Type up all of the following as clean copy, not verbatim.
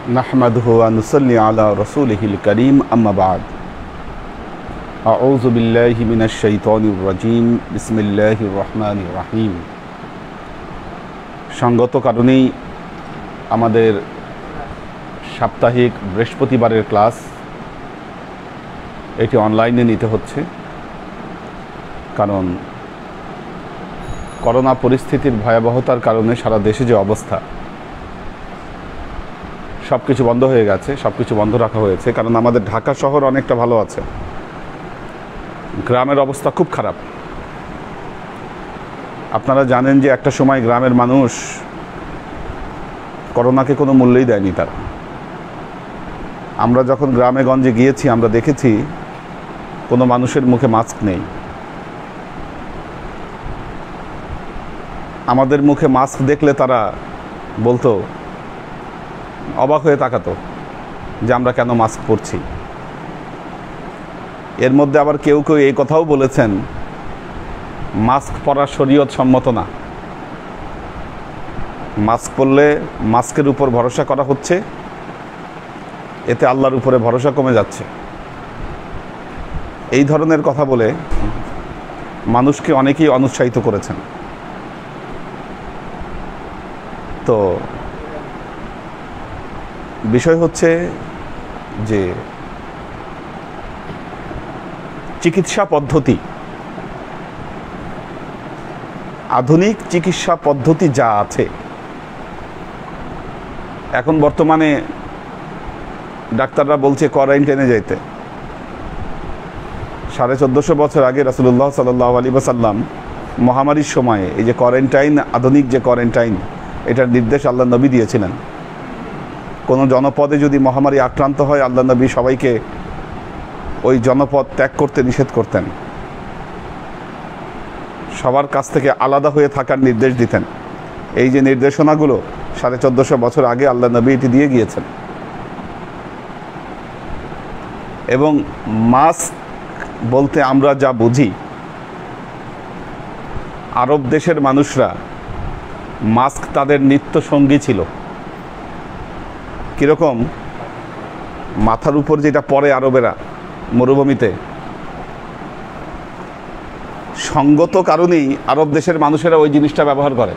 नहमदुहु व नुसल्ली अला रसूलिहिल करीम अम्मा बाद अऊज़ु बिल्लाहि मिनश शैतानिर रजीम बिस्मिल्लाहिर रहमानिर रहीम। संगत कारणेई आमादेर साप्ताहिक बृहस्पतिबारेर क्लास एटी अनलाइने निते होच्छे, कारण करोना परिस्थितिर भयाबहतार कारणे सारा देशे जे अवस्था सबकिछु बंद हो गेছে, सबकिछु बंद रखा হয়েছে। कारण आमादेर ढाका शहर अनेकटा भालो आछे, ग्रामेर अवस्था खूब खराब। आपनारा जानेन जे एकटा समय ग्रामेर मानुष करोनाके कोनो मूल्यई देयनि। तारा आमरा जखन ग्रामे गंजे गिয়েছি आमरा देखेছি कोनो मानुषेर मुखे मास्क नेই। आमादेर मुखे मास्क देखले तारा बोलतो, অবাক হয়ে তাকাতো যে আমরা কেন মাস্ক পরছি। এর মধ্যে আবার কেউ কেউ এই কথাও বলেছেন মাস্ক পরা শরীয়ত সম্মত না। মাস্ক পরলে মাস্কের উপর ভরসা করা হচ্ছে, এতে আল্লাহর উপরে ভরসা কমে যাচ্ছে। এই ধরনের কথা বলে মানুষকে অনেকেই অনুৎসাহিত করেছেন। তো বিষয় হচ্ছে যে চিকিৎসা পদ্ধতি, আধুনিক চিকিৎসা পদ্ধতি যা আছে এখন বর্তমানে ডাক্তাররা বলছে কোয়ারেন্টাইনে যাইতে। 1450 বছর আগে রাসূলুল্লাহ সাল্লাল্লাহু আলাইহি ওয়াসাল্লাম মহামারীর সময়ে এই যে কোয়ারেন্টাইন, আধুনিক যে কোয়ারেন্টাইন, এটার নির্দেশ আল্লাহ নবী দিয়েছিলেন। কোনো জনপদে যদি মহামারী আক্রান্ত হয় আল্লাহ নবী সবাইকে ওই জনপদ ত্যাগ করতে নিষেধ করতেন, সবার কাছ থেকে আলাদা হয়ে থাকার নির্দেশ দিতেন। এই যে নির্দেশনাগুলো 1450 বছর আগে আল্লাহ নবী এটি দিয়ে গিয়েছেন। এবং মাস্ক বলতে আমরা যা বুঝি, আরব দেশের মানুষরা মাস্ক তাদের নিত্য সঙ্গী ছিল। কীরকম? মাথার উপর যেটা পরে আরবেরা মরুভূমিতে, সঙ্গত কারণেই আরব দেশের মানুষেরা ওই জিনিসটা ব্যবহার করে।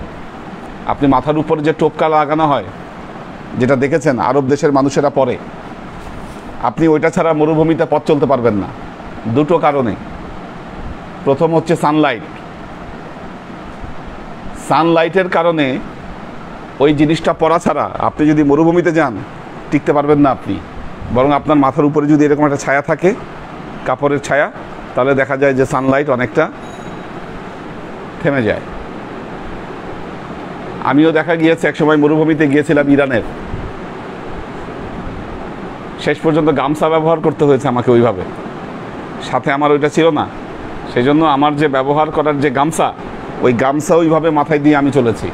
আপনি মাথার উপর যে টোপকা লাগানো হয়, যেটা দেখেছেন আরব দেশের মানুষেরা পরে, আপনি ওইটা ছাড়া মরুভূমিতে পথ চলতে পারবেন না। দুটো কারণে। প্রথম হচ্ছে সানলাইটের কারণে ওই জিনিসটা পরা ছাড়া আপনি যদি মরুভূমিতে যান টিকতে পারবেন না আপনি। বরং আপনার মাথার উপরে যদি এরকম একটা ছায়া থাকে, কাপড়ের ছায়া, তাহলে দেখা যায় যে সানলাইট অনেকটা থেমে যায়। আমিও দেখা গিয়েছে একসময় মরুভূমিতে গিয়েছিলাম ইরানের, শেষ পর্যন্ত গামছা ব্যবহার করতে হয়েছে আমাকে ওইভাবে। সাথে আমার ওইটা ছিল না, সেই জন্য আমার যে ব্যবহার করার যে গামছা, ওই গামছা ওইভাবে মাথায় দিয়ে আমি চলেছি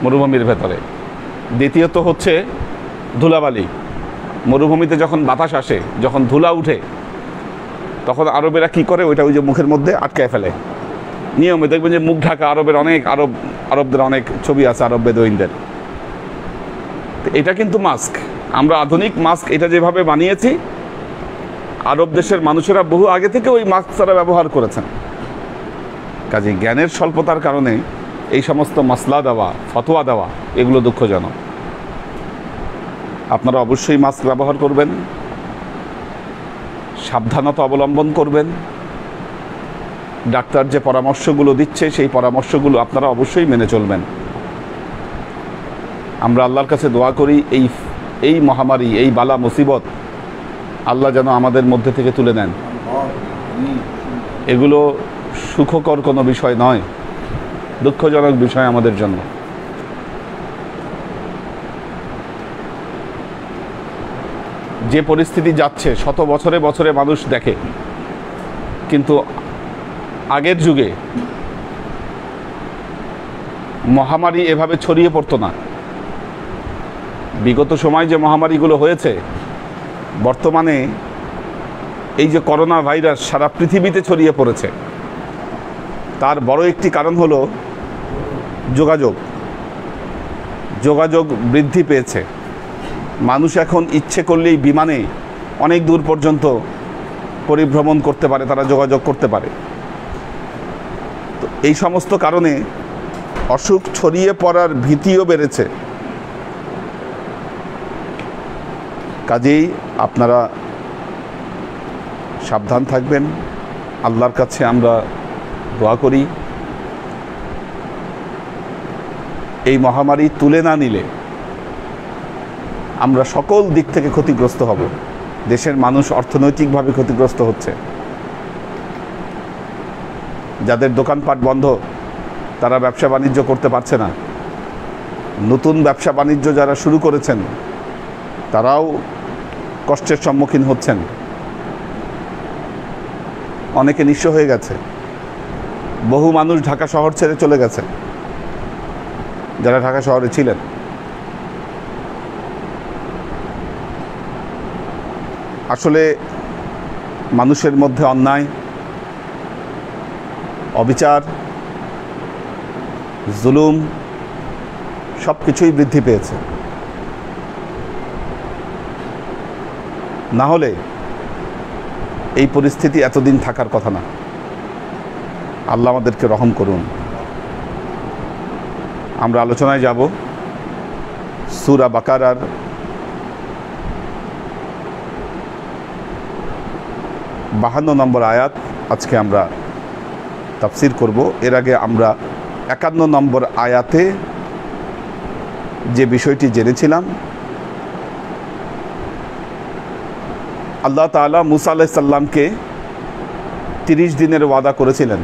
মরুভূমির ভেতরে। দ্বিতীয়ত হচ্ছে ধুলাবালি। মরুভূমিতে যখন বাতাস আসে, যখন ধুলা উঠে, তখন আরবেরা কি করে, ওইটা ওই যে মুখের মধ্যে আটকায় ফেলে নিয়মে। দেখবেন যে মুখ ঢাকা আরবদের অনেক ছবি আছে, আরব বেদুইনদের। এটা কিন্তু মাস্ক, আমরা আধুনিক মাস্ক এটা যেভাবে বানিয়েছি, আরব দেশের মানুষেরা বহু আগে থেকে ওই মাস্ক তারা ব্যবহার করেছেন। কাজে জ্ঞানের স্বল্পতার কারণে এই সমস্ত মাসলা দেওয়া, ফতোয়া দেওয়া, এগুলো দুঃখজনক। আপনারা অবশ্যই মাস্ক ব্যবহার করবেন, সাবধানতা অবলম্বন করবেন। ডাক্তার যে পরামর্শগুলো দিচ্ছে সেই পরামর্শগুলো আপনারা অবশ্যই মেনে চলবেন। আমরা আল্লাহর কাছে দোয়া করি এই মহামারী, এই বালা মুসিবত আল্লাহ যেন আমাদের মধ্যে থেকে তুলে নেন। এগুলো সুখকর কোনো বিষয় নয়, দুঃখজনক বিষয় আমাদের জন্য। যে পরিস্থিতি যাচ্ছে শত বছরে বছরে মানুষ দেখে, কিন্তু আগের যুগে মহামারী এভাবে ছড়িয়ে পড়তো না। বিগত সময় যে মহামারীগুলো হয়েছে, বর্তমানে এই যে করোনা ভাইরাস সারা পৃথিবীতে ছড়িয়ে পড়েছে, তার বড় একটি কারণ হলো যোগাযোগ। যোগাযোগ বৃদ্ধি পেয়েছে। মানুষ এখন ইচ্ছে করলেই বিমানে অনেক দূর পর্যন্ত পরিভ্রমণ করতে পারে, তারা যোগাযোগ করতে পারে। তো এই সমস্ত কারণে অসুখ ছড়িয়ে পড়ার ভীতিও বেড়েছে। কাজেই আপনারা সাবধান থাকবেন। আল্লাহর কাছে আমরা দোয়া করি এই মহামারী তুলে না নিলে আমরা সকল দিক থেকে ক্ষতিগ্রস্ত হব। দেশের মানুষ অর্থনৈতিকভাবে ক্ষতিগ্রস্ত হচ্ছে। যাদের দোকানপাট বন্ধ তারা ব্যবসা বাণিজ্য করতে পারছে না। নতুন ব্যবসা বাণিজ্য যারা শুরু করেছেন তারাও কষ্টের সম্মুখীন হচ্ছেন। অনেকে নিঃস্ব হয়ে গেছে। বহু মানুষ ঢাকা শহর ছেড়ে চলে গেছে যারা ঢাকা শহরে ছিলেন। আসলে মানুষের মধ্যে অন্যায়, অবিচার, জুলুম সব কিছুই বৃদ্ধি পেয়েছে। না হলে এই পরিস্থিতি এতদিন থাকার কথা না। আল্লাহ আমাদেরকে রহম করুন। আমরা আলোচনায় যাব সূরা বাকারার 52 নম্বর আয়াত আজকে আমরা তাফসীর করব। এর আগে আমরা 51 নম্বর আয়াতে যে বিষয়টি জেনেছিলাম, আল্লাহ তাআলা মুসা আলাইহিস সালামকে 30 দিনের ওয়াদা করেছিলেন।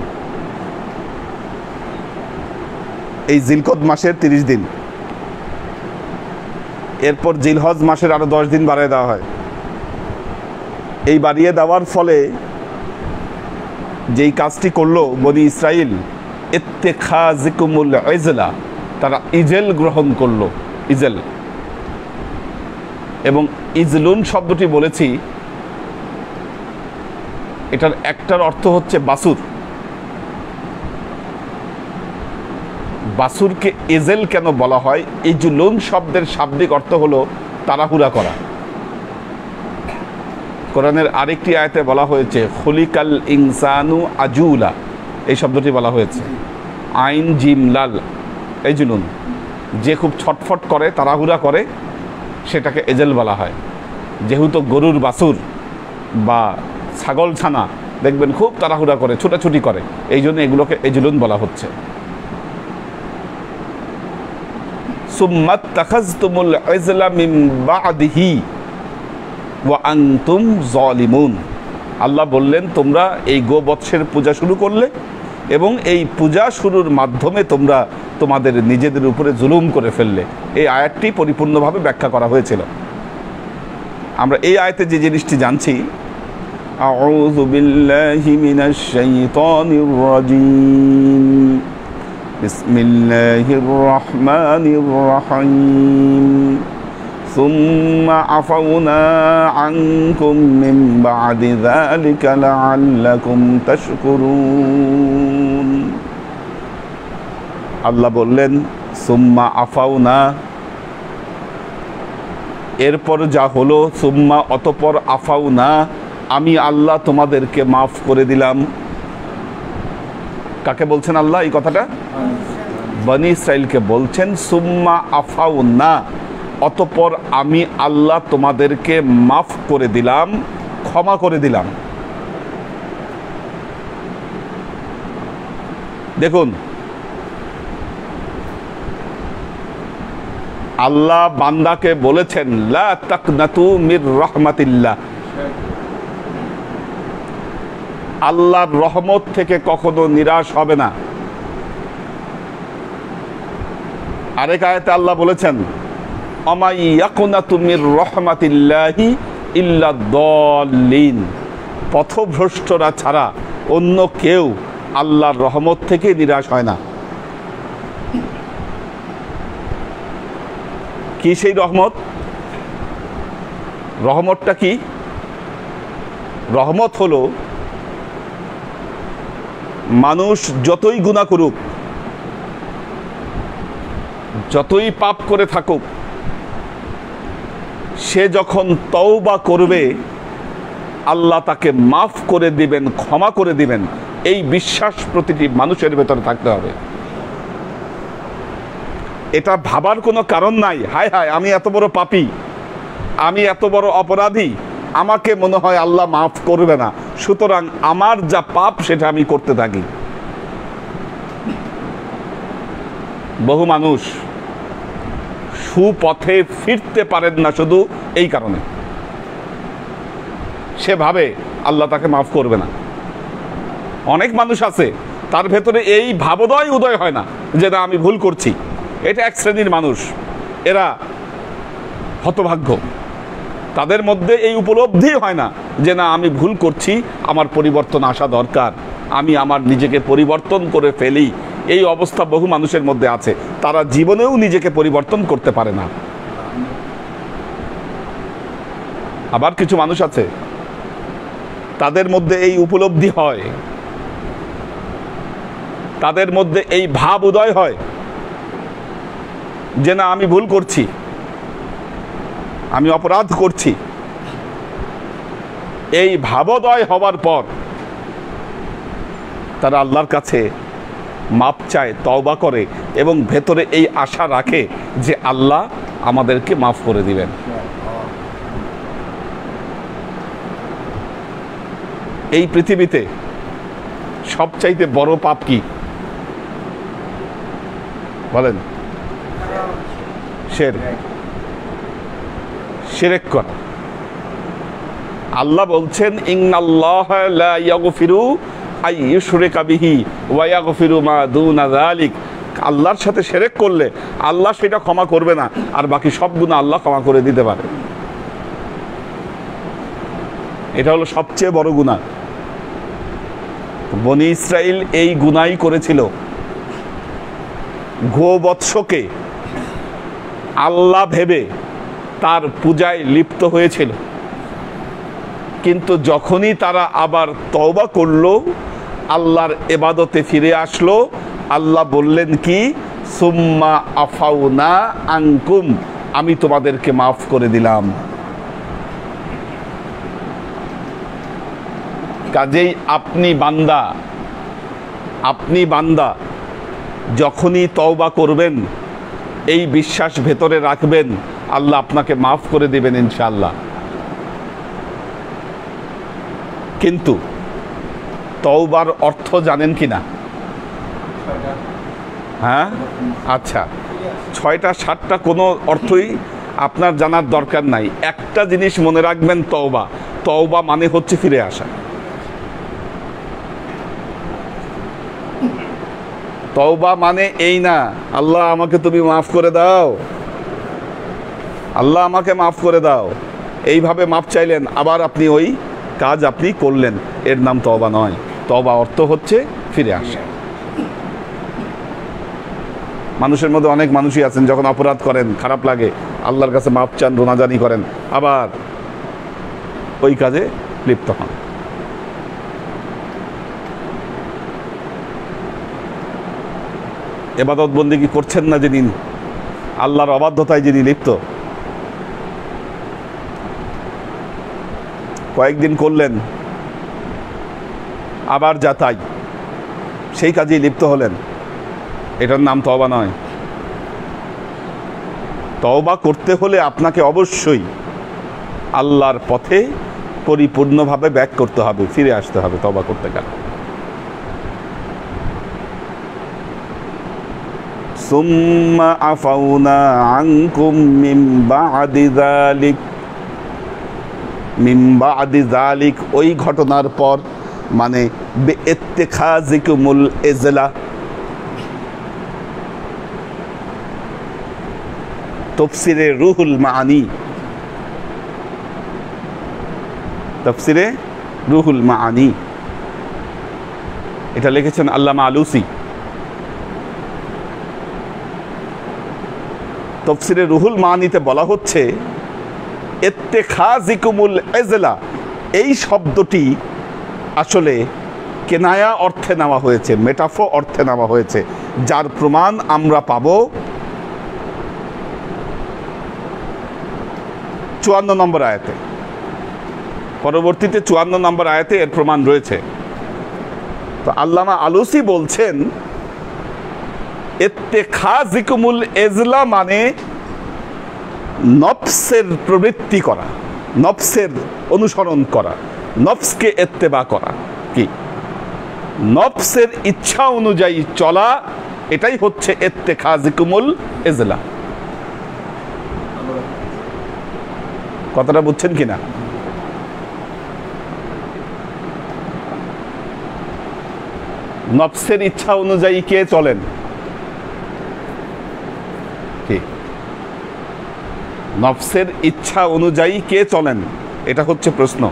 এই জিলকদ মাসের 30 দিন, এরপর জিলহজ মাসের আরো 10 দিন বাড়িয়ে দেওয়া হয়। এই বাড়িয়ে দেওয়ার ফলে যেই কাজটি করলো বনি ইসরাইল, ইত্তেখাযিকুমুল ইজলা, তারা ইজেল গ্রহণ করলো। ইজেল এবং ইজলুন শব্দটি বলেছি, এটার একটার অর্থ হচ্ছে বাসুর। বাসুরকে ইজেল কেন বলা হয়? ইজলুন শব্দের শাব্দিক অর্থ হলো তাড়াহুড়া করা। কোরআনের আরেকটি আয়াতে বলা হয়েছে খুলিকাল ইনসানু আজুলা, এই শব্দটি বলা হয়েছে। আইন জিম লাল ইজলুন, যে খুব ছটফট করে, তাড়াহুড়া করে, সেটাকে এজেল বলা হয়। যেহেতু গরুর বাছুর বা ছাগল ছানা দেখবেন খুব তাড়াহুড়া করে, ছুটাছুটি করে, এই জন্য এগুলোকে এজলুন বলা হচ্ছে। সুম্মাত তাখাযতুমুল ইজলা মিন বা'দিহি ওয়া আনতুম যালিমুন। আল্লাহ বললেন, তোমরা এই গোবৎসের পূজা শুরু করলে এবং এই পূজা শুরুর মাধ্যমে তোমরা তোমাদের নিজেদের উপরে জুলুম করে ফেললে। এই আয়াতটি পরিপূর্ণভাবে ব্যাখ্যা করা হয়েছিল। আমরা এই আয়াতে যে জিনিসটি জানছি, আউযু বিল্লাহি মিনাশ শাইতানির রাজীম, বিসমিল্লাহির রহমানির রহিম, সুম্মা আফাউনা আনকুম মিন বা'দি যালিকা লাআল্লাকুম তাশকুরুন। আল্লাহ বললেন সুম্মা আফাউনা, এরপর যা হলো, সুম্মা অতঃপর আফাউনা, আমি আল্লাহ তোমাদেরকে মাফ করে দিলাম। কাকে বলছেন আল্লাহ এই কথাটা? বনি ইসরাইলকে বলছেন সুম্মা আফাউনা, অতঃপর আমি আল্লাহ তোমাদেরকে মাফ করে দিলাম, ক্ষমা করে দিলাম। দেখুন, আল্লাহ বান্দাকে বলেছেন লা তাকনাতু মির রাহমাতিল্লাহ, আল্লাহর রহমত থেকে কখনো নিরাশ হবে না। আরেক আয়াতে আল্লাহ বলেছেন আমাই ইয়াকুনাতু মির রাহমাতিল্লাহি ইল্লা দাল্লিন, পথভ্রষ্টরা ছাড়া অন্য কেউ আল্লাহর রহমত থেকে নিরাশ হয় না। কি সেই রহমত? রহমতটা কি? রহমত হলো মানুষ যতই গুনাহ করুক, যতই পাপ করে থাকুক, সে যখন তওবা করবে আল্লাহ তাকে মাফ করে দিবেন, ক্ষমা করে দিবেন, এই বিশ্বাস প্রতিটি মানুষের ভেতরে থাকতে হবে। এটা ভাবার কোনো কারণ নাই হায় হায় আমি এত বড় পাপী, আমি এত বড় অপরাধী, আমাকে মনে হয় আল্লাহ মাফ করবে না, সুতরাং আমার যা পাপ সেটা আমি করতে থাকি। বহু মানুষ সুপথে ফিরতে পারেন না শুধু এই কারণে, সে ভাবে আল্লাহ তাকে মাফ করবে না। অনেক মানুষ আছে তার ভেতরে এই ভাবোদয় উদয় হয় না যে না আমি ভুল করছি। এটা এক শ্রেণীর মানুষ, এরা হতভাগ্য। তাদের মধ্যে এই উপলব্ধি হয় না যে না আমি ভুল করছি, আমার পরিবর্তন আসা দরকার, আমি আমার নিজেকে পরিবর্তন করে ফেলি। এই অবস্থা বহু মানুষের মধ্যে আছে, তারা জীবনেও নিজেকে পরিবর্তন করতে পারে না। আবার কিছু মানুষ আছে তাদের মধ্যে এই উপলব্ধি হয়, তাদের মধ্যে এই ভাব উদয় হয় যে না আমি ভুল করছি, আমি অপরাধ করছি। এই ভাবোদয় হওয়ার পর তারা আল্লাহর কাছে মাপ চায়, তওবা করে এবং ভেতরে এই আশা রাখে যে আল্লাহ আমাদেরকে মাফ করে দিবেন। এই পৃথিবীতে সবচাইতে বড় পাপ কি বলেন? শিরক করা। আল্লাহ বলছেন ইন্নাল্লাহা লা ইয়াগফিরু আই ইউশরিকা বিহি ওয়া ইয়াগফিরু মা দুনা যালিক। আল্লাহর সাথে শিরক করলে আল্লাহ সেটা ক্ষমা করবে না, আর বাকি সব গুনাহ আল্লাহ ক্ষমা করে দিতে পারে। এটা হলো সবচেয়ে বড় গুনাহ। বনি ইসরাইল এই গুনাহই করেছিল, গোবৎসকে আল্লাহ ভেবে তার পূজায় লিপ্ত হয়েছিল। কিন্তু যখনই তারা আবার তওবা করলো, আল্লাহর ইবাদতে ফিরে আসলো, আল্লাহ বললেন কি সুম্মা আফাউনা আনকুম, আমি তোমাদেরকে মাফ করে দিলাম। কাজেই আপনি বান্দা যখনই তওবা করবেন এই বিশ্বাস ভেতরে রাখবেন আল্লাহ আপনাকে মাফ করে দিবেন ইনশাআল্লাহ। কিন্তু তওবার অর্থ জানেন কি না? হ্যাঁ, আচ্ছা, 6টা 7টা কোনো অর্থই আপনার জানার দরকার নাই। একটা জিনিস মনে রাখবেন, তওবা মানে হচ্ছে ফিরে আসা। তওবা মানে এই না আল্লাহ আমাকে তুমি মাফ করে দাও, আল্লাহ আমাকে মাফ করে দাও, এইভাবে মাফ চাইলেন আবার আপনি ওই কাজ আপনি করলেন, এর নাম তওবা নয়। তওবা অর্থ হচ্ছে ফিরে আসা। মানুষের মধ্যে অনেক মানুষই আছেন যখন অপরাধ করেন, খারাপ লাগে, আল্লাহর কাছে মাফ চান, রোনাজানি করেন, আবার ওই কাজে লিপ্ত হন। ইবাদত বন্দেগী করছেন না যিনি, আল্লাহর অবাধ্যতায় যিনি লিপ্ত, কয়েকদিন করলেন আবার যা তাই, সেই কাজেই লিপ্ত হলেন, এটার নাম তওবা নয়। তওবা করতে হলে আপনাকে অবশ্যই আল্লাহর পথে পরিপূর্ণভাবে ব্যাক করতে হবে, ফিরে আসতে হবে তওবা করতে গেলে। সুম্মা আফাউনা আনকুম মিন বাদি যালিক, ওই ঘটনার পর, মানে বিইত্তিখাযিকুমুল ইজলা। তাফসীরে রুহুল মাআনি, এটা লিখেছেন আল্লামা আলুসি। তাফসীরে রুহুল মাআনিতে বলা হচ্ছে ইত্তিখাযিকুমুল ইজলা, এই শব্দটি আসলে কেনায়া অর্থে নেওয়া হয়েছে, মেটাফোর অর্থে নেওয়া হয়েছে, যার প্রমাণ আমরা পাব 54 নম্বর আয়াতে, পরবর্তীতে 54 নম্বর আয়াতে এর প্রমাণ রয়েছে। তো আল্লামা আলুসি বলছেন ইত্তেখাযিকুমুল ইজলা মানে নফসের প্রবৃত্তি করা, নফসের অনুসরণ করা, নফসকে ইত্তেবা করা, কি নফসের ইচ্ছা অনুযায়ী চলা, এটাই হচ্ছে ইত্তেখাযিকুমুল ইজলা। কথাটা বুঝছেন কিনা? নফসের ইচ্ছা অনুযায়ী কে চলেন? কি নফসের ইচ্ছা অনুযায়ী কে চলেন? এটা হচ্ছে প্রশ্ন।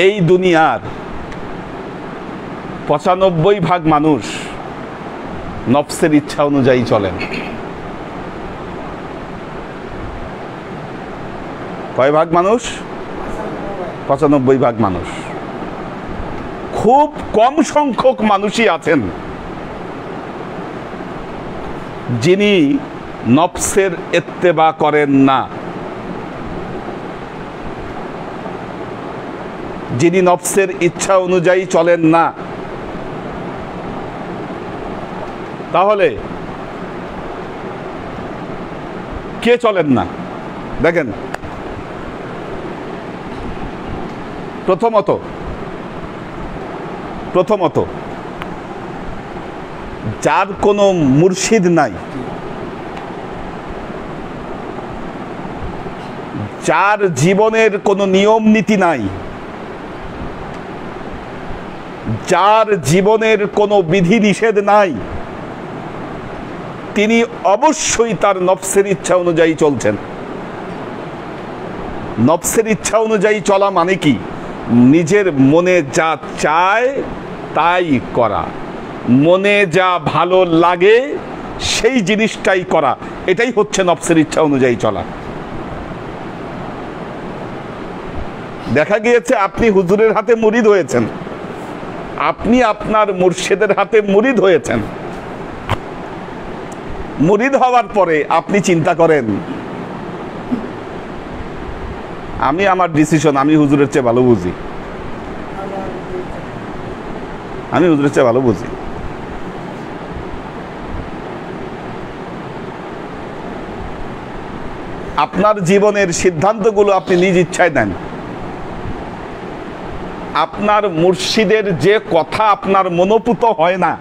এই দুনিয়ার 95% মানুষ নফসের ইচ্ছা অনুযায়ী চলেন। কয় ভাগ মানুষ? 95% মানুষ। খুব কম সংখ্যক মানুষই আছেন যিনি নফসের ইত্তেবা করেন না, যিনি নফসের ইচ্ছা অনুযায়ী চলেন না। তাহলে কে চলেন না? দেখেন, প্রথমত যার কোনো মুর্শিদ নাই, যার জীবনের কোনো নিয়ম নীতি নাই, যার জীবনের কোনো বিধি নিষেধ নাই, তিনি অবশ্যই তার নফসের ইচ্ছা অনুযায়ী চলছেন। নফসের ইচ্ছা অনুযায়ী চলা মানে কি? নিজের মনে যা চায় তাই করা, মনে যা ভালো লাগে সেই জিনিসটাই করা, এটাই হচ্ছে নফসের ইচ্ছা অনুযায়ী চলা। দেখা গিয়েছে আপনি হুজুরের হাতে মুরিদ হয়েছেন, আপনি আপনার মুর্শিদের হাতে মুরিদ হয়েছেন। মুরিদ হওয়ার পরে আপনি চিন্তা করেন আমি আমার ডিসিশন আমি হুজুরের চেয়ে ভালো বুঝি, আমি হুজুরের চেয়ে ভালো বুঝি। আপনার জীবনের সিদ্ধান্তগুলো আপনি নিজ ইচ্ছায় নেন। আপনার মুর্শিদের যে কথা আপনার মনোপুত হয় না,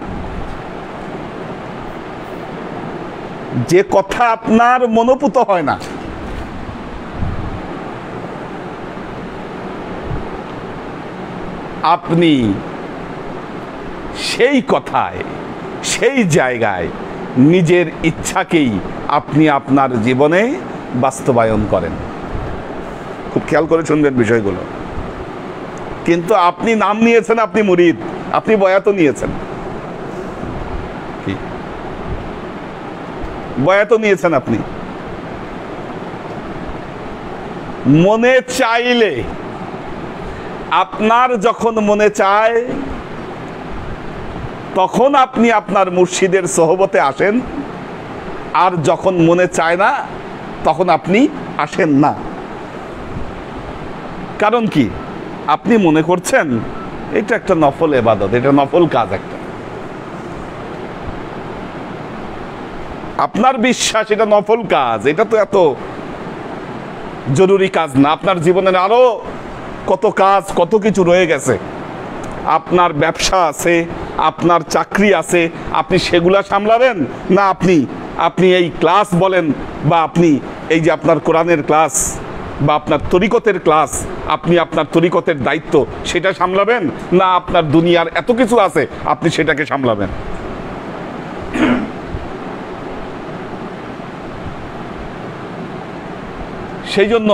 যে কথা আপনার মনোপুত হয় না, আপনি সেই কথায় সেই জায়গায় নিজের ইচ্ছাকেই আপনি আপনার জীবনে বাস্তবায়ন করেন। খুব খেয়াল করে শুনবেন বিষয়গুলো। কিন্তু আপনি নাম নিয়েছেন, আপনি মুরিদ, আপনি বয়াত নিয়েছেন, কি বয়াত নিয়েছেন আপনি। মনে চাইলে, আপনার যখন মনে চায় তখন আপনি আপনার মুর্শিদের সোহবতে আসেন, আর যখন মনে চায় না তখন আপনি আসেন না। কারণ কি? আপনি মনে করছেন এটা একটা নফল ইবাদত, এটা নফল কাজ একটা, আপনার বিশ্বাস এটা নফল কাজ, এটা তো এত জরুরি কাজ না। আপনার জীবনের আরো কত কাজ, কত কিছু রয়ে গেছে। আপনার ব্যবসা আছে, আপনার চাকরি আছে, আপনি সেগুলা সামলাবেন না আপনি এই ক্লাস বলেন, বা আপনি এই যে আপনার কোরআনের ক্লাস বা আপনার তরিকতের ক্লাস, আপনি আপনার তরিকতের দায়িত্ব সেটা সামলাবেন, না আপনার দুনিয়ার এত কিছু আছে আপনি সেটাকে সামলাবেন? সেই জন্য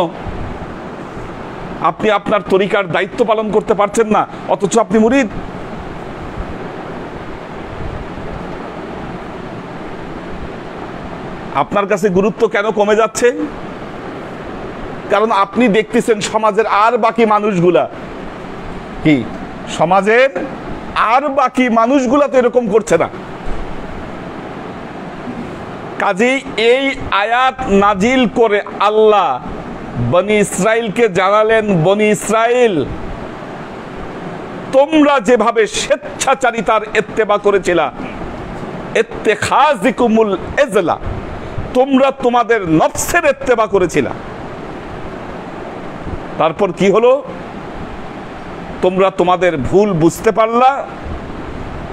আপনি আপনার তরিকার দায়িত্ব পালন করতে পারছেন না, অথচ আপনি মুরিদ। আপনার কাছে গুরুত্ব কেন কমে যাচ্ছে? কারণ আপনি দেখতেছেন সমাজের আর বাকি মানুষগুলা, কি সমাজের আর বাকি মানুষগুলা তো এরকম করছে না। কাজেই এই আয়াত নাজিল করে আল্লাহ বনি ইসরাইলকে জানালেন, বনি ইসরাইল, তোমরা যেভাবে স্বেচ্ছাচারিতার ইত্তেবা করেছিলা, ইত্তেখাযিকুমুল ইজলা, তোমরা তোমাদের নফসের ইত্তেবা করেছিলা, তারপর কি হলো? তোমরা তোমাদের ভুল বুঝতে পারলা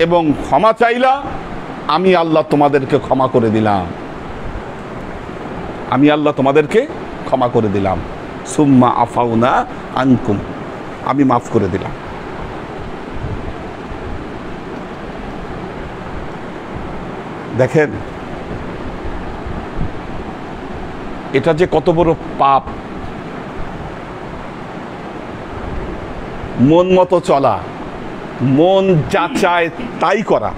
এবং ক্ষমা চাইলা, আমি আল্লাহ তোমাদেরকে ক্ষমা করে দিলাম, আমি আল্লাহ তোমাদেরকে ক্ষমা করে দিলাম। সুম্মা আফাউনা আনকুম, আমি মাফ করে দিলাম। দেখেন এটা যে কত বড় পাপ। মন মতো চলা, মন যা চায় তাই করা।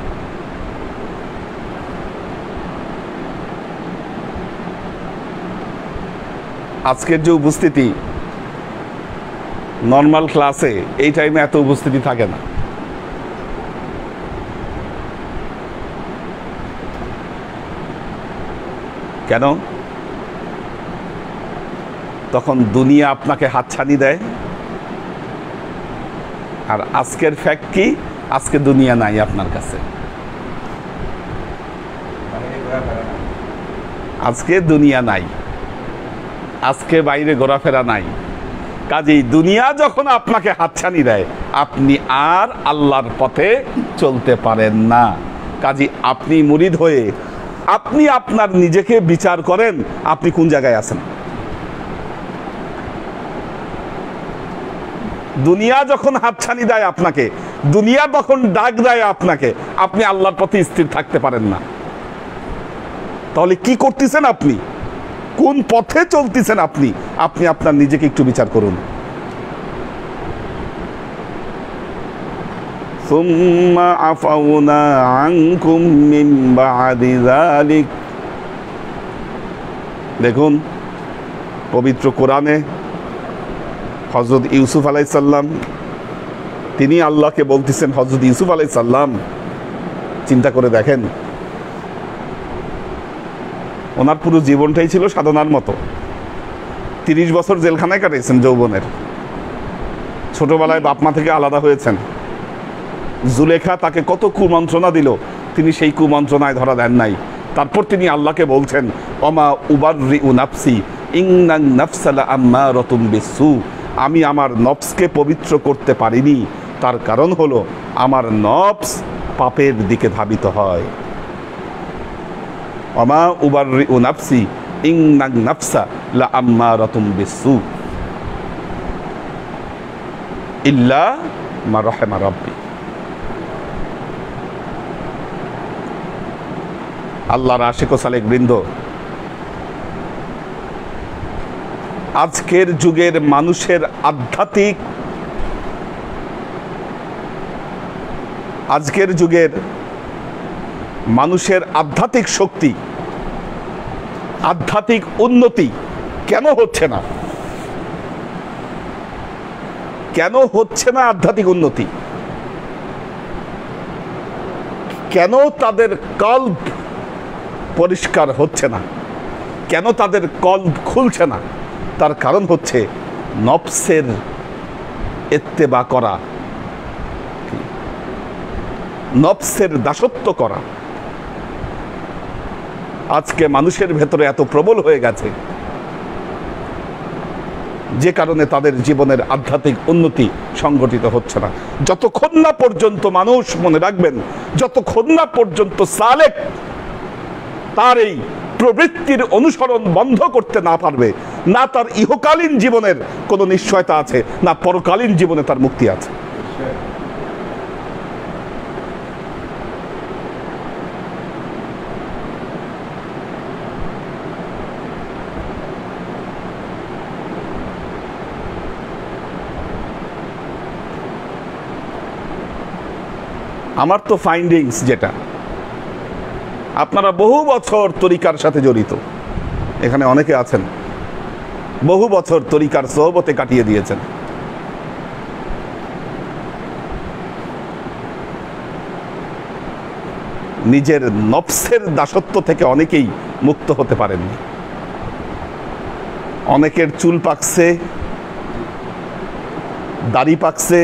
আজকের যে উপস্থিতি, নর্মাল ক্লাসে এই টাইমে এত উপস্থিতি থাকে না। কেন? তখন দুনিয়া আপনাকে হাতছানি দেয়। আর আজকের ফ্যাক্ট কি? আজকে দুনিয়া নাই আপনার কাছে, আজকে দুনিয়া নাই, আজকে বাইরে ঘোরাফেরা নাই। কাজেই দুনিয়া যখন আপনাকে হাতছানি দেয়, আপনি আর আল্লাহর পথে চলতে পারেন না। কাজেই আপনি মুরিদ হয়ে আপনি আপনার নিজেকে বিচার করেন, আপনি কোন জায়গায় আছেন। দুনিয়া যখন হাতছানি দেয় আপনাকে, দুনিয়া যখন ডাক দেয় আপনাকে, আপনি আল্লাহর পথে স্থির থাকতে পারেন না। তাহলে কি করতেছেন আপনি? কোন পথে চলতেছেন আপনি? আপনি আপনার নিজেকে একটু বিচার করুন। সুম্মা আফাউনা আনকুম মিন বাদি যালিক। দেখুন পবিত্র কোরআনে হযরত ইউসুফ আলাইহিস সালাম, তিনি আল্লাহকে বলতেছেন, হযরত ইউসুফ আলাইহিস সালাম চিন্তা করে দেখেন, ওনার পুরো জীবনটাই ছিল সাধনার মতো। 30 বছর জেলখানায় কাটিয়েছেন যৌবনের। ছোটবেলায় বাপ মা থেকে আলাদা হয়েছেন। জুলেখা তাকে কত কুমন্ত্রণা দিল, তিনি সেই কুমন্ত্রণায় ধরা দেন নাই। তারপর তিনি আল্লাহকে বলছেন, ওমা উবাররিউ নাফসি ইন্নান নাফসা লাআম্মারাতুম বিসসু। আমি আমার নফসকে পবিত্র করতে পারিনি, তার কারণ হলো আমার নফস পাপের দিকে ধাবিত হয়। ওমা উবাররিউ নাফসি ইন্নান নাফসা লাআম্মারাতুম বিসসু ইল্লা মা রাহিমা রাব্বি। আল্লাহর আশিক ও সালেক বৃন্দ, আজকের যুগের মানুষের আধ্যাত্মিক শক্তি, আধ্যাত্মিক উন্নতি কেন হচ্ছে না? কেন হচ্ছে না আধ্যাত্মিক উন্নতি? কেন তাদের কল্ব পরিষ্কার হচ্ছে না? কেন তাদের কল্ব খুলছে না? তার কারণ হচ্ছে নফসের ইত্তেবা করা, নফসের দাসত্ব করা। আজকে মানুষের ভেতরে এত প্রবল হয়ে গেছে, যে কারণে তাদের জীবনের আধ্যাত্মিক উন্নতি সংগঠিত হচ্ছে না। যতক্ষণ না পর্যন্ত মানুষ, মনে রাখবেন, যতক্ষণ না পর্যন্ত সালেক তার এই প্রবৃত্তির অনুসরণ বন্ধ করতে না পারবে, না তার ইহকালীন জীবনের কোনো নিশ্চয়তা আছে, না পরকালীন জীবনে তার মুক্তি আছে। আমার তো ফাইন্ডিংস যেটা, আপনারা বহু বছর তরিকার সাথে জড়িত, এখানে অনেকে আছেন, বহু বছর তরিকার সোহবতে কাটিয়ে দিয়েছেন। নিজের নফসের দাসত্ব থেকে অনেকেই মুক্ত হতে পারেননি। অনেকের চুল পাকছে, দাড়ি পাকছে,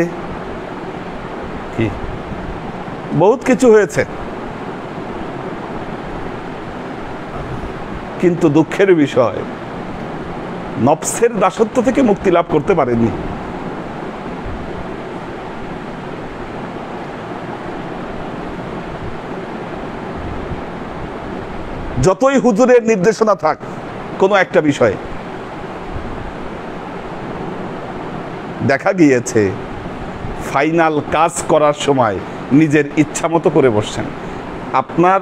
কি বহুত কিছু হয়েছে, কিন্তু দুঃখের বিষয় নফসের দাসত্ব থেকে মুক্তি লাভ করতে পারেননি। যতই হুজুরের নির্দেশনা থাক কোনো একটা বিষয়ে, দেখা গিয়েছে ফাইনাল কাজ করার সময় নিজের ইচ্ছা মতো করে বসছেন। আপনার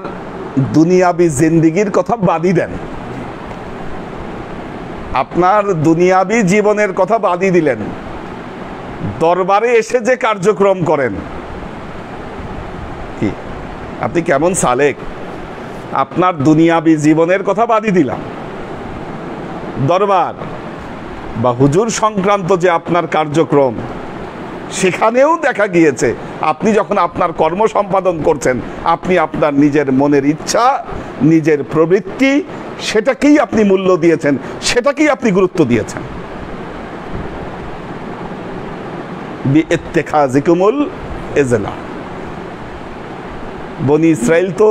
দুনিয়াবি জিন্দিগির কথা বাদই দেন, আপনার দুনিয়াবি জীবনের কথা বাদই দিলেন, দরবারে এসে যে কার্যক্রম করেন, কি আপনি কেমন সালেক? আপনার দুনিয়াবি জীবনের কথা বাদই দিলাম, দরবার বা হুজুর সংক্রান্ত যে আপনার কার্যক্রম, সেখানেও দেখা গিয়েছে আপনি যখন আপনার কর্ম সম্পাদন করছেন, আপনি আপনার নিজের মনের ইচ্ছা, নিজের প্রবৃত্তি, সেটাকেই আপনি মূল্য দিয়েছেন, সেটাকেই আপনি গুরুত্ব দিয়েছেন। বিইত্তিখাযিকুমুল ইজলা। বনি ইসরাইল তো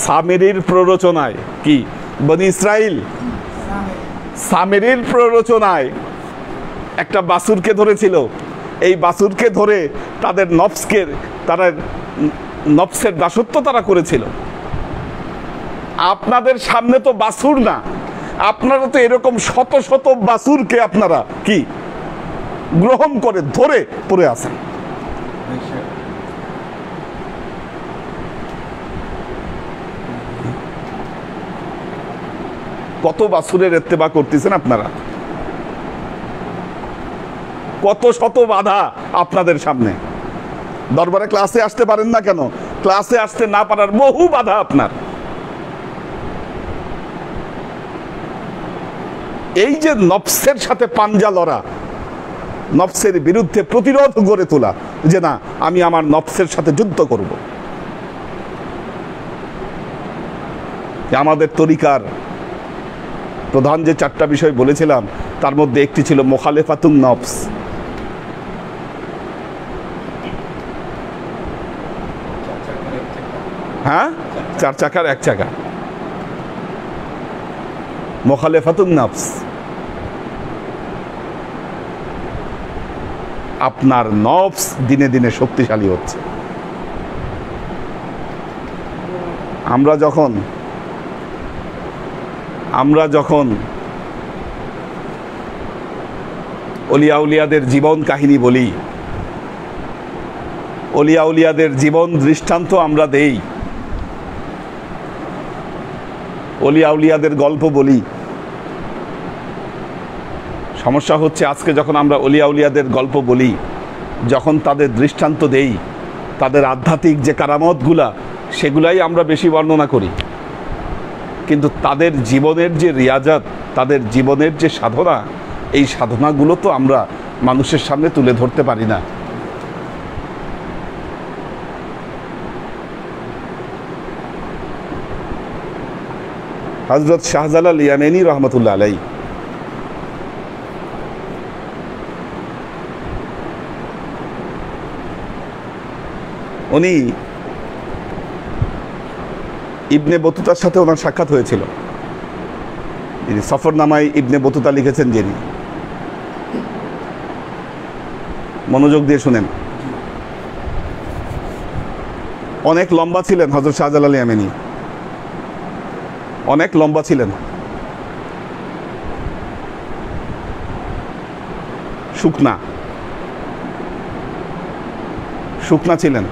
সামেরির প্ররোচনায়, কি বনি ইসরাইল সামেরির প্ররোচনায় একটা বাছুরকে ধরেছিল। এই বাছুরকে ধরে তাদের নফসের দাসত্ব তারা করেছিল। আপনাদের সামনে তো বাছুর না, আপনারা তো এরকম শত শত বাছুরকে আপনারা কি গ্রহণ করে ধরে পড়ে আছেন। কত বাছুরের ইত্তেবা করতেছেন আপনারা, কত শত বাধা আপনাদের সামনে। দরবারে ক্লাসে আসতে পারেন না কেন? ক্লাসে আসতে না পারার বহু বাধা আপনার। এই যে নফসের সাথে পাঞ্জা লড়া, নফসের বিরুদ্ধে প্রতিরোধ গড়ে তোলা, যে না আমি আমার নফসের সাথে যুদ্ধ করব। আমাদের তরিকার প্রধান যে চারটা বিষয় বলেছিলাম, তার মধ্যে একটি ছিল মুখালেফাতুন নফস। হ্যাঁ, 4 চাকার 1 চাকা, মুখালেফাতুন নফস। আপনার নফস দিনে দিনে শক্তিশালী হচ্ছে। আমরা যখন অলিয়া উলিয়াদের জীবন কাহিনী বলি, অলিয়া উলিয়াদের জীবন দৃষ্টান্ত আমরা দেই, অলিয়া উলিয়াদের গল্প বলি, সমস্যা হচ্ছে আজকে যখন আমরা অলিয়া উলিয়াদের গল্প বলি, যখন তাদের দৃষ্টান্ত দেই, তাদের আধ্যাত্মিক যে কারামতগুলা, সেগুলাই আমরা বেশি বর্ণনা করি। কিন্তু তাদের জীবনের যে রিয়াজাত, তাদের জীবনের যে সাধনা, এই সাধনাগুলো তো আমরা মানুষের সামনে তুলে ধরতে পারি না। হযরত শাহজালাল ইয়ামানী রহমতুল্লাহ আলাইহি উনি ইবনে বতুতার সাথে ওনার সাক্ষাৎ হয়েছিল। সফরনামায় ইবনে বতুতা লিখেছেন, যিনি, মনোযোগ দিয়ে শুনেন। অনেক লম্বা ছিলেন হযরত শাহজালাল ইয়ামানী, অনেক লম্বা ছিলেন, শুকনা ছিলেন।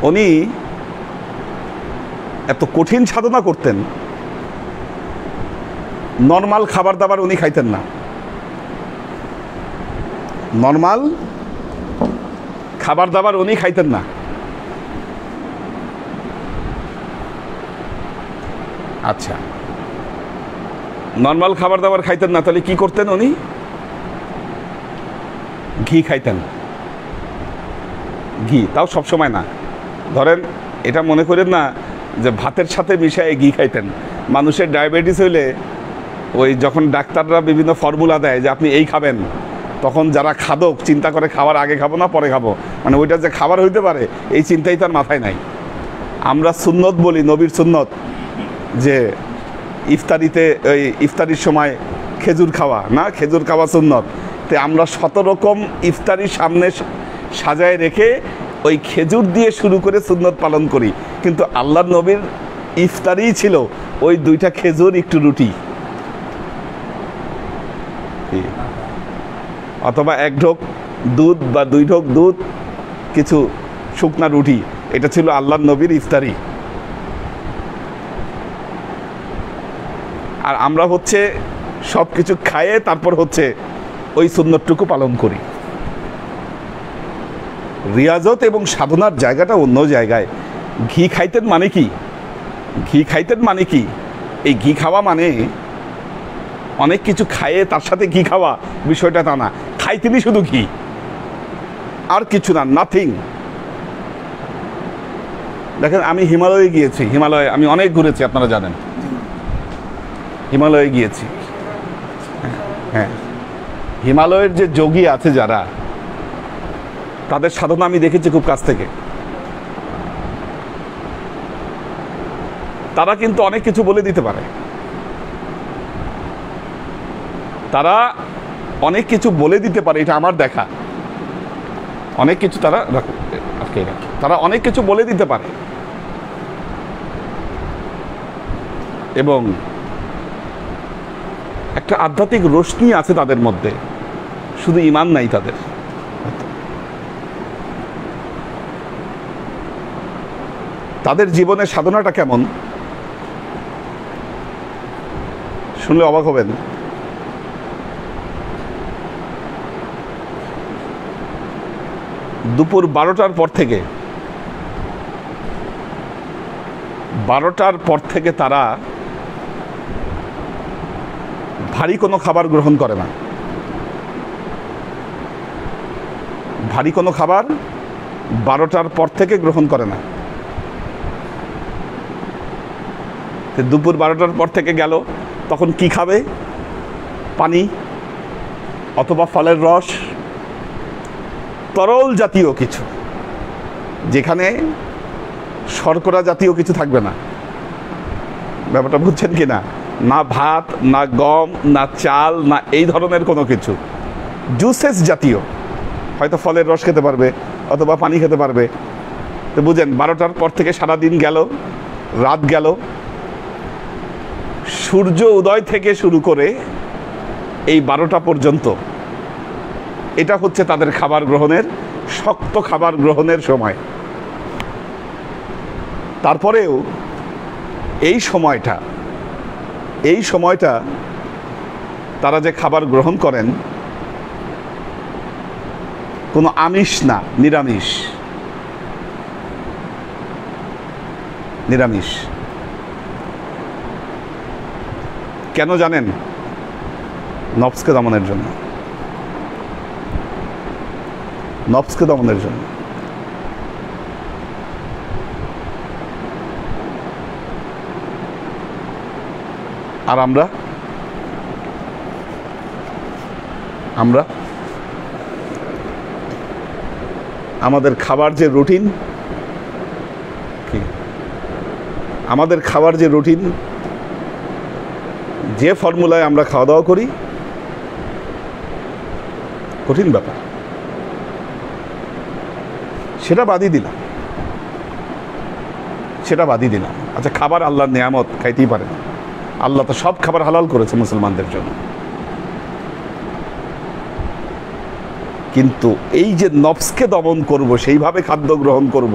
উনি এত কঠিন সাধনা করতেন, নর্মাল খাবার দাবার উনি খাইতেন না। নর্মাল খাবার দাবার উনি খাইতেন না। আচ্ছা, নর্মাল খাবার দাবার খাইতেন না, তাহলে কি করতেন উনি? ঘি খাইতেন, ঘি, তাও সবসময় না। ধরেন এটা মনে করেন না যে ভাতের সাথে মিশিয়ে ঘি খাইতেন। মানুষের ডায়াবেটিস হইলে ওই যখন ডাক্তাররা বিভিন্ন ফর্মুলা দেয় যে আপনি এই খাবেন, তখন যারা খাদক চিন্তা করে খাবার আগে খাবো না পরে খাবো, মানে ওইটা যে খাবার হইতে পারে এই চিন্তাই তার মাথায় নাই। আমরা সুন্নত বলি, নবীর সুন্নত, যে ইফতারিতে ওই ইফতারির সময় খেজুর খাওয়া, না খেজুর খাওয়া সুন্নত। তো আমরা ১৭ রকম ইফতারির সামনে সাজায় রেখে ওই খেজুর দিয়ে শুরু করে সুন্নত পালন করি, কিন্তু আল্লাহর নবীর ইফতারিই ছিল ওই 2টা খেজুর একটু রুটি, অথবা 1 ঢোক দুধ বা 2 ঢোক দুধ কিছু শুকনা রুটি। এটা ছিল আল্লাহর নবীর ইফতারি। আর আমরা হচ্ছে সব কিছু খাইয়ে তারপর হচ্ছে ওই সুন্নতটুকু পালন করি। রিয়াজত এবং সাধনার জায়গাটা অন্য জায়গায়। ঘি খাইতেন মানে কি? ঘি খাইতেন মানে কি? এই ঘি খাওয়া মানে অনেক কিছু খাইয়ে তার সাথে ঘি খাওয়া, বিষয়টা তা না। খাইতেনই শুধু ঘি, আর কিছু না, নাথিং। দেখেন আমি হিমালয়ে গিয়েছি, হিমালয়ে আমি অনেক ঘুরেছি, আপনারা জানেন হিমালয়ে গিয়েছি। হ্যাঁ, হিমালয়ের যে যোগী আছে যারা, তাদের সাধনা আমি দেখেছি খুব কাছ থেকে। তারা কিন্তু অনেক কিছু বলে দিতে পারে, তারা অনেক কিছু বলে দিতে পারে, এটা আমার দেখা। অনেক কিছু তারা অনেক কিছু বলে দিতে পারে, এবং একটা আধ্যাত্মিক রোশনি আছে তাদের মধ্যে, শুধু ঈমান নাই তাদের। তাদের জীবনের সাধনাটা কেমন শুনলে অবাক হবেন। দুপুর 12টার পর থেকে তারা ভারী কোনো খাবার গ্রহণ করে না। ভারী কোনো খাবার 12টার পর থেকে গ্রহণ করে না। দুপুর 12টার পর থেকে গেল, তখন কি খাবে? পানি অথবা ফলের রস, তরল জাতীয় কিছু, যেখানে শর্করা জাতীয় কিছু থাকবে না। ব্যাপারটা বুঝছেন কি না? না ভাত, না গম, না চাল, না এই ধরনের কোনো কিছু। জুসেস জাতীয়, হয়তো ফলের রস খেতে পারবে অথবা পানি খেতে পারবে। তো বুঝেন, 12টার পর থেকে সারাদিন গেল, রাত গেল, সূর্য উদয় থেকে শুরু করে এই 12টা পর্যন্ত এটা হচ্ছে তাদের খাবার গ্রহণের, শক্ত খাবার গ্রহণের সময়। তারপরেও এই সময়টা তারা যে খাবার গ্রহণ করেন, কোনো আমিষ না, নিরামিষ। নিরামিষ কেন জানেন? নফসকে দমনের জন্য। নফসকে দমনের জন্য। আর আমরা আমাদের খাবার যে রুটিন, আমাদের খাবার যে রুটিন, যে ফর্মুলায় আমরা খাওয়া দাওয়া করি, কঠিন ব্যাপার। সেটা বাদই দিলাম। আচ্ছা, খাবার আল্লাহর নেয়ামত, খাইতেই পারে না। আল্লাহ তো সব খাবার হালাল করেছে মুসলমানদের জন্য, কিন্তু এই যে নফসকে দমন করব, সেইভাবে খাদ্য গ্রহণ করব,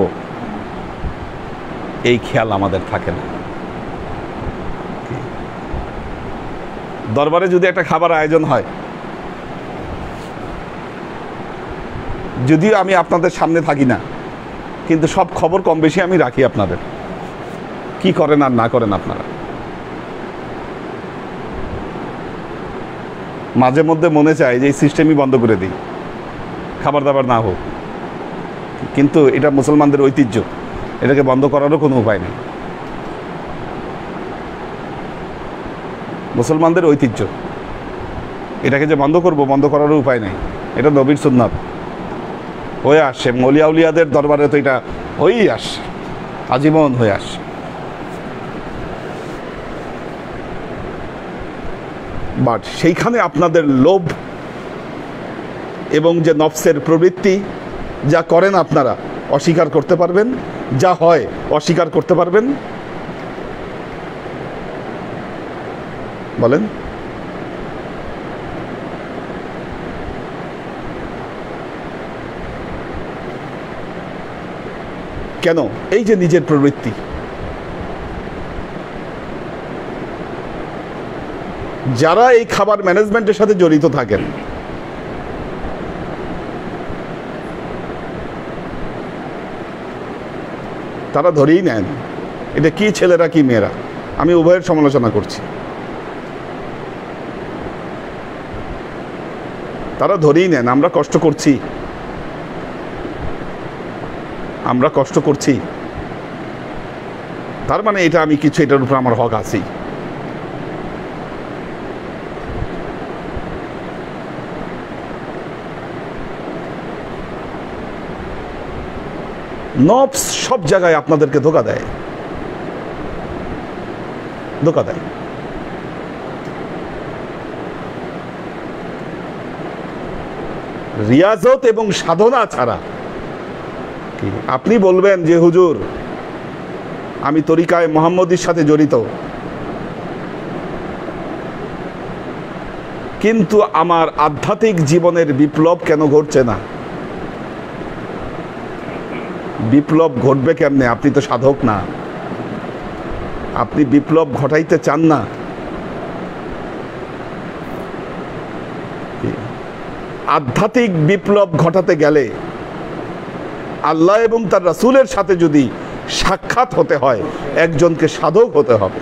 এই খেয়াল আমাদের থাকে না। দরবারে যদি একটা খাবার আয়োজন হয়, যদিও আমি আপনাদের সামনে থাকি না, কিন্তু সব খবর কম বেশি আমি রাখি আপনাদের, কি করেন আর না করেন আপনারা। মাঝে মধ্যে মনে চায় যে এই সিস্টেমই বন্ধ করে দিই, খাবার দাবার না হোক, কিন্তু এটা মুসলমানদের ঐতিহ্য, এটাকে বন্ধ করারও কোনো উপায় নেই। মুসলমানদের ঐতিহ্য, এটাকে যে বন্ধ করব, বন্ধ করারও উপায় নেই। এটা নবীর সুন্নাত হয়ে আসছে, মৌলিয়া উলিয়াদের দরবারে তো এটা হয়েই আসছে, আজীবন হয়ে আসছে। বাট সেইখানে আপনাদের লোভ এবং যে নফসের প্রবৃত্তি, যা করেন আপনারা অস্বীকার করতে পারবেন, যা হয় অস্বীকার করতে পারবেন? বলেন। কেন? এই যে নিজের প্রবৃত্তি, যারা এই খাবার ম্যানেজমেন্টের সাথে জড়িত থাকেন, তারা ধরেই নেন এটা কি ছেলেরা কি মেয়েরা। আমি উভয়ের সমালোচনা করছি। তারা ধরেই নেন আমরা কষ্ট করছি, আমরা কষ্ট করছি, তার মানে এটা আমি কিছু, এটার উপর আমার হক আছেই। নফস সব জায়গায় আপনাদেরকে ধোঁকা দেয়, ধোঁকা দেয়। রিয়াজত এবং সাধনা ছাড়া আপনি বলবেন যে হুজুর আমি তরিকায় মুহাম্মদীর সাথে জড়িত, কিন্তু আমার আধ্যাত্মিক জীবনের বিপ্লব কেন ঘটছে না? বিপ্লব ঘটবে কেমনে? আপনি তো সাধক না, আপনি বিপ্লব ঘটাইতে চান না। আধ্যাত্মিক বিপ্লব ঘটাতে গেলে আল্লাহ এবং তার রাসূলের সাথে যদি সাক্ষাৎ হতে হয়, একজনকে সাধক হতে হবে।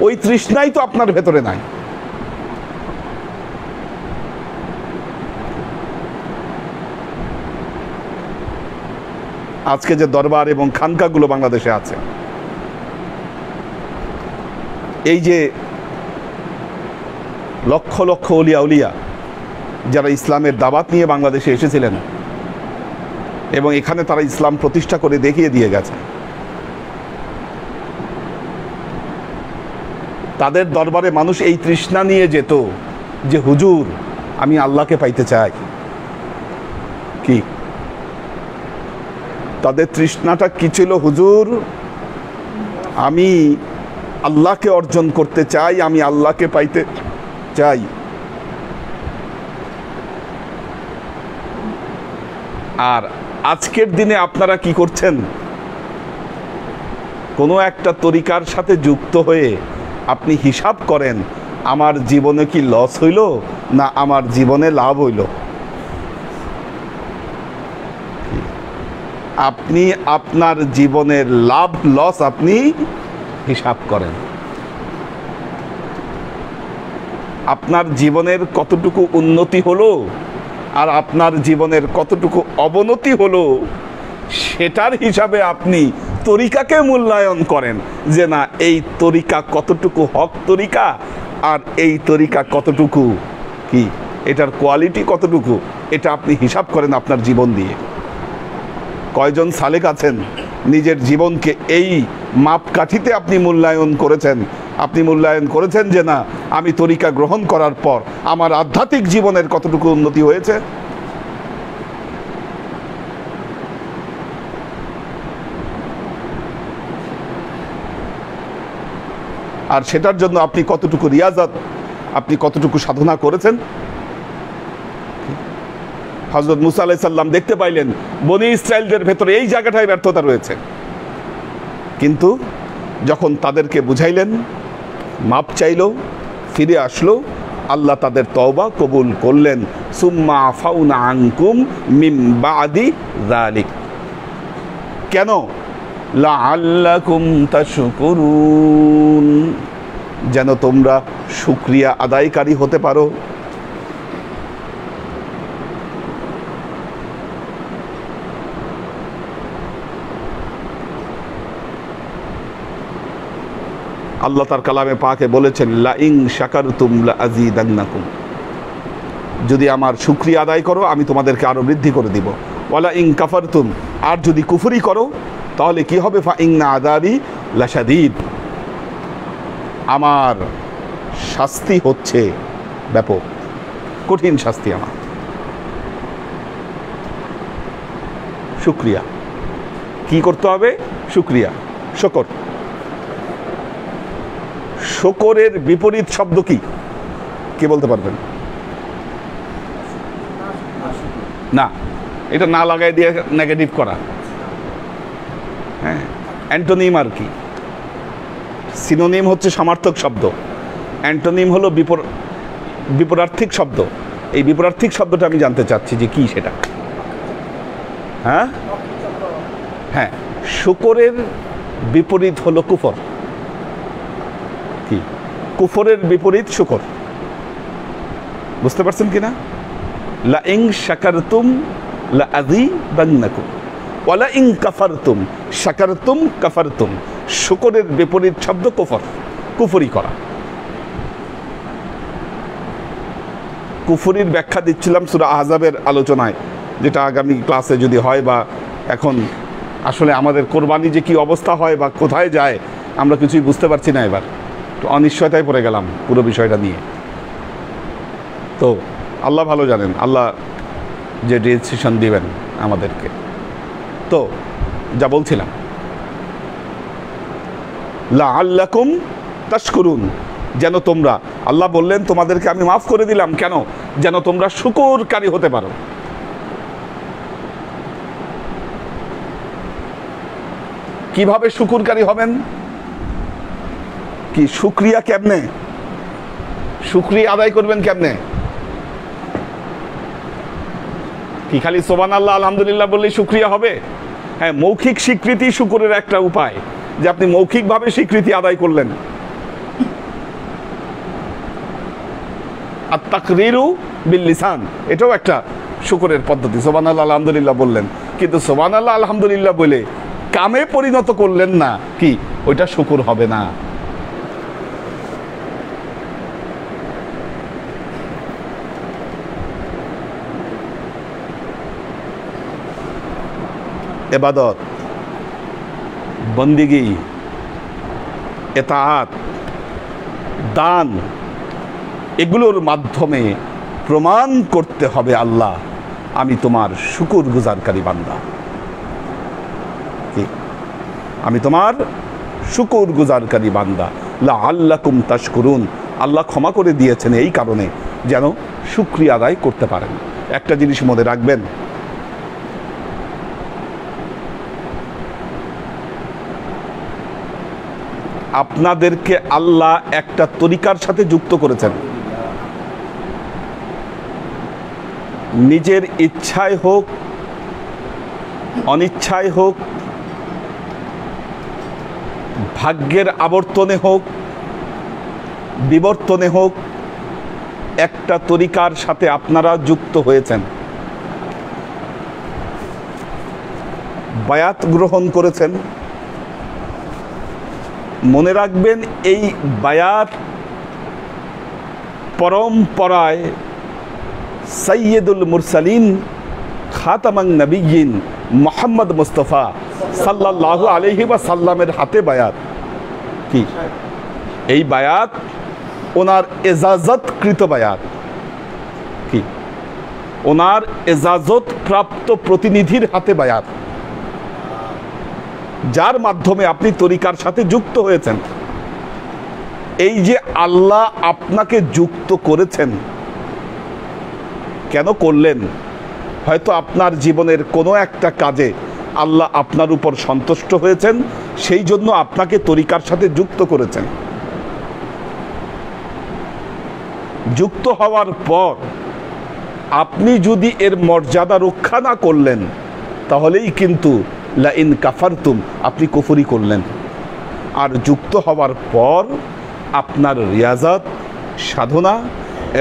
ওই তৃষ্ণাই তো আপনার ভেতরে নাই। আজকে যে দরবার এবং খানকাগুলো বাংলাদেশে আছে, এই যে লক্ষ লক্ষ ওলিয়া উলিয়া যারা ইসলামের দাওয়াত নিয়ে বাংলাদেশে এসেছিলেন এবং এখানে তারা ইসলাম প্রতিষ্ঠা করে দেখিয়ে দিয়ে গেছে, তাদের দরবারে মানুষ এই তৃষ্ণা নিয়ে যেত যে হুজুর আমি আল্লাহকে পাইতে চাই। কি তাদের তৃষ্ণাটা কি ছিল? হুজুর আমি আল্লাহকে অর্জন করতে চাই, আমি আল্লাহকে পাইতে চাই। আর আজকের দিনে আপনারা কি করছেন? কোনো একটা তরিকার সাথে যুক্ত হয়ে আপনি হিসাব করেন আমার জীবনে কি লস হইল না আমার জীবনে লাভ হইল। আপনি আপনার জীবনের লাভ লস আপনি হিসাব করেন। আপনার জীবনের কতটুকু উন্নতি হলো আর আপনার জীবনের কতটুকু অবনতি হলো, সেটার হিসাবে আপনি তরিকাকে মূল্যায়ন করেন যে না এই তরিকা কতটুকু হক তরিকা আর এই তরিকা কতটুকু কি, এটার কোয়ালিটি কতটুকু, এটা আপনি হিসাব করেন আপনার জীবন দিয়ে। কয়জন সালেক আছেন নিজের জীবনকে এই মাপকাঠিতে আপনি মূল্যায়ন করেছেন? আপনি মূল্যায়ন করেছেন যে না আমি তরিকা গ্রহণ করার পর আমার আধ্যাত্মিক জীবনের কতটুকু উন্নতি হয়েছে? আর সেটার জন্য আপনি কতটুকু রিয়াজত, আপনি কতটুকু সাধনা করেছেন? হযরত মুসা আলাইহিস সালাম দেখতে পাইলেন বনি ইসরাইলদের ভেতরে এই জায়গাটায় ব্যর্থতা রয়েছে, কিন্তু যখন তাদেরকে বুঝাইলেন, মাপ চাইল, ফিরে আসলো, আল্লাহ তাদের তওবা কবুল করলেন। সুম্মা আফাউনা আনকুম মিন বাদি যালিক। কেন? লাআল্লাকুম তাশকুরুন, যেন তোমরা শুকরিয়া আদায়কারী হতে পারো। আল্লাহ তার কালামে পাকে বলেছেন, লা ইন শাকারতুম লা আযীদান্নাকুম, যদি আমার শুকরিয়া আদায় করো আমি তোমাদেরকে আরো বৃদ্ধি করে দিব। ওয়ালা ইন কাফারতুম, আর যদি কুফরি করো তাহলে কি হবে? ফা ইন্না আযাবি লাশাদীদ, আমার শাস্তি হচ্ছে ব্যাপক, কঠিন শাস্তি আমার। শুকরিয়া কি করতে হবে? শুকরিয়া, শুকর। শুকরের বিপরীত শব্দ কি? কে বলতে পারবেন? না, এটা না লাগাই দিয়ে নেগেটিভ করা। হ্যাঁ, অ্যান্টোনিম আর কি। সিনোনিম হচ্ছে সমার্থক শব্দ, অ্যান্টোনিম হলো বিপরার্থিক শব্দ। এই বিপরার্থিক শব্দটা আমি জানতে চাচ্ছি যে কি সেটা। হ্যাঁ হ্যাঁ, শুকরের বিপরীত হলো কুফর। কি? কুফরের বিপরীত শুকর। বুঝতে পারছেন কিনা? লা ইন শাকারতুম লা আযীদান্নাকুম ওয়া লা ইন কাফারতুম শাকারতুম কাফারতুম। শুকরের বিপরীত শব্দ কুফর, কুফরি করা। কুফরির ব্যাখ্যা দিচ্ছিলাম সূরা আহজাবের আলোচনায়, যেটা আগামী ক্লাসে যদি হয়, বা এখন আসলে আমাদের কোরবানি যে কি অবস্থা হয় বা কোথায় যায় আমরা কিছুই বুঝতে পারছি না। এবার তো অনিশ্চয়তায় পড়ে গেলাম পুরো বিষয়টা নিয়ে। তো আল্লাহ ভালো জানেন, আল্লাহ যে ডিসিশন দিবেন আমাদেরকে। তো যা বলছিলাম, লাআল্লাকুম তাশকুরুন, যেন তোমরা, আল্লাহ বললেন তোমাদেরকে আমি মাফ করে দিলাম কেন? যেন তোমরা শুকরকারী হতে পারো। কিভাবে শুকরকারী হবেন? কি শুকরিয়া কেমনে? শুকরিয়া আদায় করবেন কেমনে? কি খালি সুবহানাল্লাহ আলহামদুলিল্লাহ বললেই শুকরিয়া হবে? হ্যাঁ, মৌখিক স্বীকৃতি শুকরের একটা উপায়, যে আপনি মৌখিকভাবে স্বীকৃতি আদায় করলেন। আর তাকরিরু বিল লিসান, এটাও একটা শুকরের পদ্ধতি। সুবহানাল্লাহ আলহামদুলিল্লাহ বললেন, কিন্তু সুবহানাল্লাহ আলহামদুলিল্লাহ বলে কামে পরিণত করলেন না, কি ওইটা শুকর হবে না। ইবাদত, বন্দিগি, ইতাআত, দান, এগুলোর মাধ্যমে প্রমাণ করতে হবে আল্লাহ আমি তোমার শুকরগুজারকারী বান্দা। আমি তোমার শুকরগুজারকারী বান্দা। লাআল্লাকুম তাশকুরুন, আল্লাহ ক্ষমা করে দিয়েছেন এই কারণে যেন শুকরিয়া আদায় করতে পারেন। একটা জিনিস মনে রাখবেন, আপনাদেরকে আল্লাহ একটা তরিকার সাথে যুক্ত করেছেন। নিজের ইচ্ছায় হোক অনিচ্ছায় হোক, ভাগ্যের আবর্তনে হোক বিবর্তনে হোক, একটা তরিকার সাথে আপনারা যুক্ত হয়েছেন, বায়াত গ্রহণ করেছেন। মনে রাখবেন, এই বায়াত পরম্পরায় সৈয়দুল মুরসালিন খাতামান নবিয়্যিন মুহাম্মদ মুস্তাফা সাল্লাল্লাহু আলাইহি ওয়াসাল্লামের হাতে বায়াত। কি এই বায়াত ওনার এজাজতকৃত বায়াত। কি ওনার এজাজত প্রাপ্ত প্রতিনিধির হাতে বায়াত, যার মাধ্যমে আপনি তরিকার সাথে যুক্ত হয়েছেন। এই যে আল্লাহ আপনাকে যুক্ত করেছেন, কেন করলেন? হয়তো আপনার জীবনের কোনো একটা কাজে আল্লাহ আপনার উপর সন্তুষ্ট হয়েছেন, সেই জন্য আপনাকে তরিকার সাথে যুক্ত করেছেন। যুক্ত হওয়ার পর আপনি যদি এর মর্যাদা রক্ষা না করলেন, তাহলেই কিন্তু লা ইন কাফারতুম, আপনি কুফরি করলেন। আর যুক্ত হওয়ার পর আপনার রিয়াজাত, সাধনা,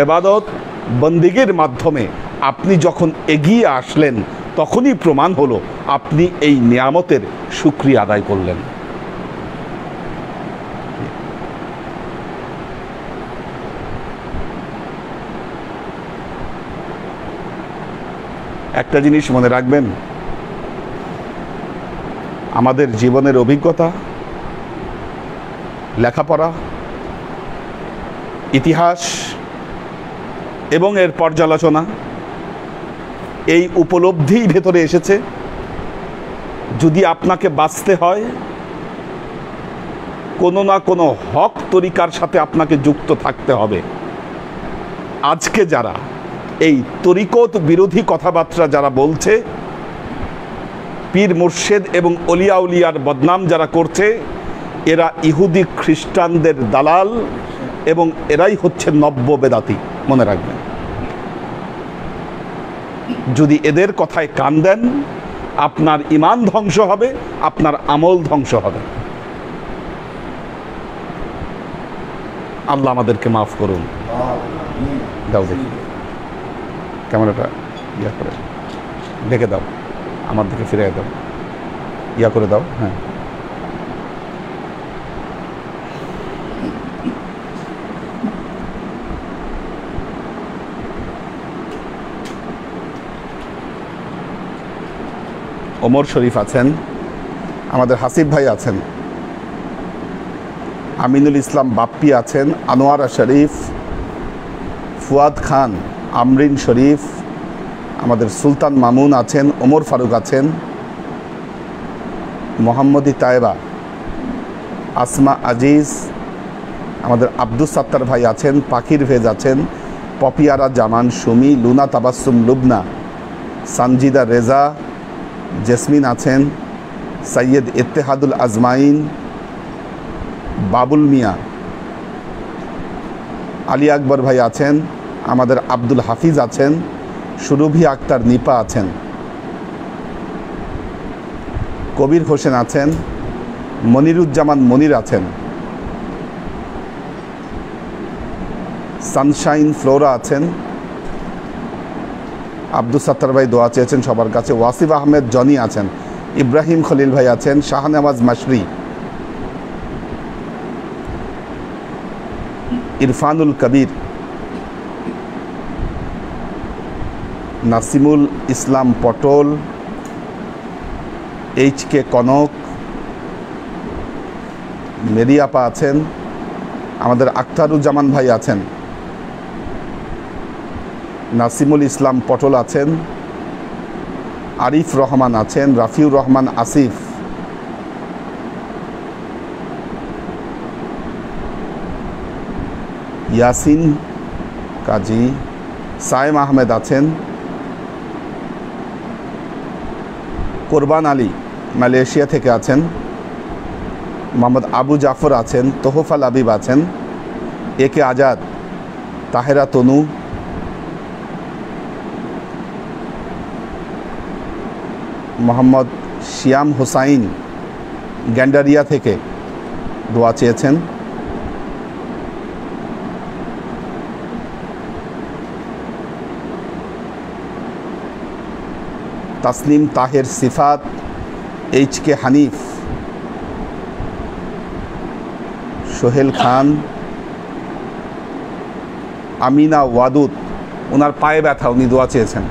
ইবাদত, বন্দিগির মাধ্যমে আপনি যখন এগিয়ে আসলেন, তখনই প্রমাণ হলো আপনি এই নিয়ামতের শুকরিয়া আদায় করলেন। একটা জিনিস মনে রাখবেন, আমাদের জীবনের অভিজ্ঞতা, লেখাপড়া, ইতিহাস এবং এর পর্যালোচনা, এই উপলব্ধিই ভেতরে এসেছে যদি আপনাকে বাঁচতে হয় কোনো না কোনো হক তরিকার সাথে আপনাকে যুক্ত থাকতে হবে। আজকে যারা এই তরিকত বিরোধী কথাবার্তা যারা বলছে, পীর মুর্শেদ এবং অলিয়া উলিয়ার বদনাম যারা করছে, এরা ইহুদি খ্রিস্টানদের দালাল এবং এরাই হচ্ছে নব্য বেদাতি। মনে রাখবেন, যদি এদের কথায় কান দেন আপনার ঈমান ধ্বংস হবে, আপনার আমল ধ্বংস হবে। আল্লাহ আমাদেরকে মাফ করুন। দাও দেখি ক্যামেরাটা ইয়া করে ঢেকে দাও, আমার দিকে ফিরে দাও, ইয়া করে দাও। হ্যাঁ, ওমর শরীফ আছেন, আমাদের হাসিব ভাই আছেন, আমিনুল ইসলাম বাপ্পি আছেন, আনোয়ারা শরীফ, ফুয়াদ খান, আমরিন শরীফ, আমাদের সুলতান মামুন আছেন, ওমর ফারুক আছেন, মোহাম্মদী তায়েবা, আসমা আজিজ, আমাদের আব্দুস সাত্তার ভাই আছেন, পাখির ভেজ আছেন, পপিয়ারা জামান সুমি, লুনা তাবাসসুম লুবনা, সানজিদা রেজা, জেসমিন আছেন, সৈয়দ ইত্তেহাদুল আজমাইন, বাবুল মিয়া, আলী আকবর ভাই আছেন, আমাদের আব্দুল হাফিজ আছেন, সুরভি আক্তার নিপা আছেন, কবির হোসেন আছেন, মনিরুজ্জামান মনির আছেন, সানশাইন ফ্লোরা আছেন, আব্দুস সাত্তার ভাই দোয়া চেয়েছেন সবার কাছে, ওয়াসিফ আহমেদ জনি আছেন, ইব্রাহিম খলিল ভাই আছেন, শাহনেওয়াজ মাশরি, ইরফানুল কবির, নাসিমুল ইসলাম পটল, HK কনক, মেরিয়াপা আছেন, আমাদের আখতারুজ্জামান ভাই আছেন, নাসিমুল ইসলাম পটল আছেন, আরিফ রহমান আছেন, রাফিউর রহমান আসিফ, ইয়াসিন কাজী, সায়েম আহমেদ আছেন, কোরবান আলী মালয়েশিয়া থেকে আছেন, মোহাম্মদ আবু জাফর আছেন, তোহফাল আবিব আছেন, AK আজাদ, তাহেরা তনু, মোহাম্মদ শিয়াম হোসাইন গ্যান্ডারিয়া থেকে দোয়া চেয়েছেন, তাসনিম তাহের সিফাত, HK হানিফ, সোহেল খান, আমিনা ওয়াদুদ, ওনার পায়ে ব্যথা, উনি দোয়া চেয়েছেন,